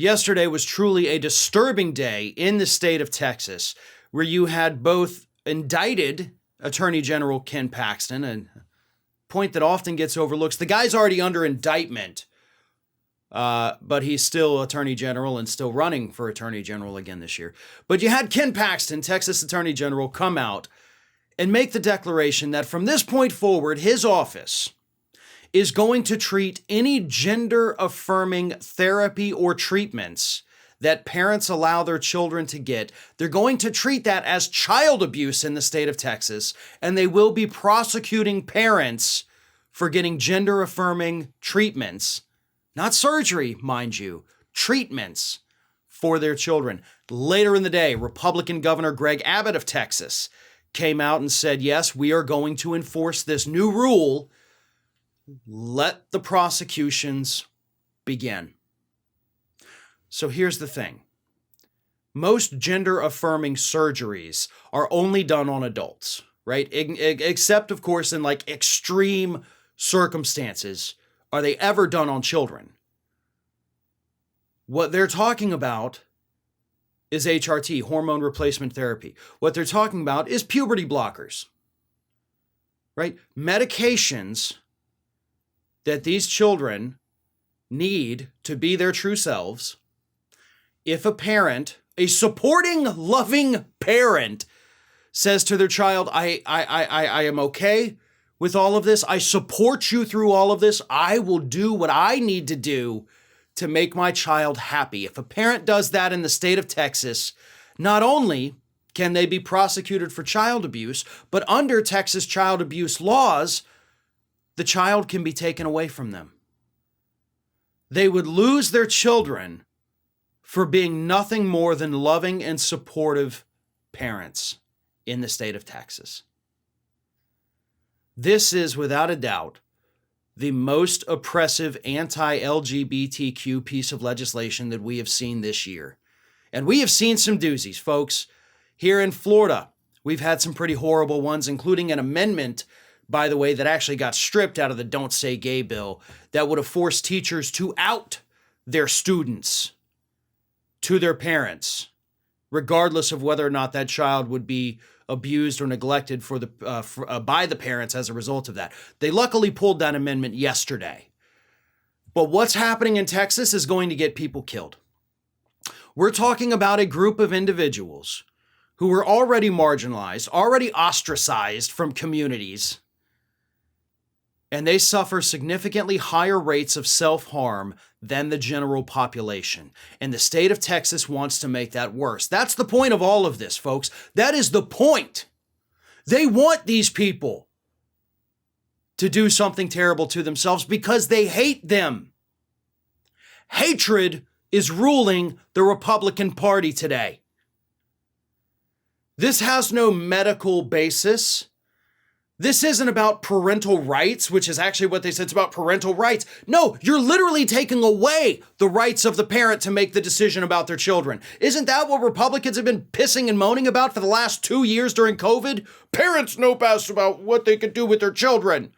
Yesterday was truly a disturbing day in the state of Texas, where you had both indicted Attorney General Ken Paxton, a point that often gets overlooked. The guy's already under indictment, but he's still Attorney General and still running for Attorney General again this year. But you had Ken Paxton, Texas Attorney General, come out and make the declaration that from this point forward, his office is going to treat any gender-affirming therapy or treatments that parents allow their children to get. They're going to treat that as child abuse in the state of Texas, and they will be prosecuting parents for getting gender-affirming treatments, not surgery, mind you, treatments for their children. Later in the day, Republican Governor Greg Abbott of Texas came out and said, yes, we are going to enforce this new rule. Let the prosecutions begin. So here's the thing. Most gender-affirming surgeries are only done on adults, right? Except, of course, in like extreme circumstances are they ever done on children. What they're talking about is HRT, hormone replacement therapy. What they're talking about is puberty blockers, right? Medications that these children need to be their true selves. If a parent, a supporting, loving parent, says to their child, I am okay with all of this. I support you through all of this. I will do what I need to do to make my child happy. If a parent does that in the state of Texas, not only can they be prosecuted for child abuse, but under Texas child abuse laws, the child can be taken away from them. They would lose their children for being nothing more than loving and supportive parents in the state of Texas. This is, without a doubt, the most oppressive anti-LGBTQ piece of legislation that we have seen this year. And we have seen some doozies, folks. Here in Florida, we've had some pretty horrible ones, including an amendment, by the way, that actually got stripped out of the Don't Say Gay bill that would have forced teachers to out their students to their parents, regardless of whether or not that child would be abused or neglected by the parents as a result of that. They luckily pulled that amendment yesterday. But what's happening in Texas is going to get people killed. We're talking about a group of individuals who were already marginalized, already ostracized from communities, and they suffer significantly higher rates of self-harm than the general population. And the state of Texas wants to make that worse. That's the point of all of this, folks. That is the point. They want these people to do something terrible to themselves because they hate them. Hatred is ruling the Republican Party today. This has no medical basis. This isn't about parental rights, which is actually what they said. It's about parental rights. No, you're literally taking away the rights of the parent to make the decision about their children. Isn't that what Republicans have been pissing and moaning about for the last 2 years during COVID? Parents know best about what they could do with their children.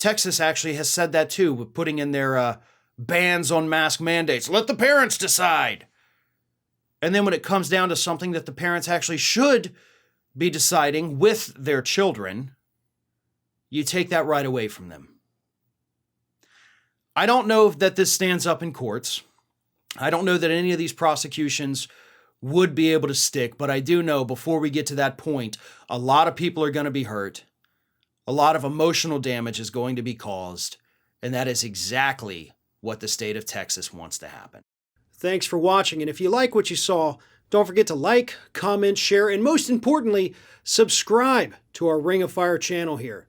Texas actually has said that too, with putting in their bans on mask mandates. Let the parents decide. And then when it comes down to something that the parents actually should be deciding with their children, you take that right away from them. I don't know that this stands up in courts. I don't know that any of these prosecutions would be able to stick, but I do know before we get to that point, a lot of people are going to be hurt. A lot of emotional damage is going to be caused, and that is exactly what the state of Texas wants to happen. Thanks for watching, and if you like what you saw, don't forget to like, comment, share, and most importantly, subscribe to our Ring of Fire channel here.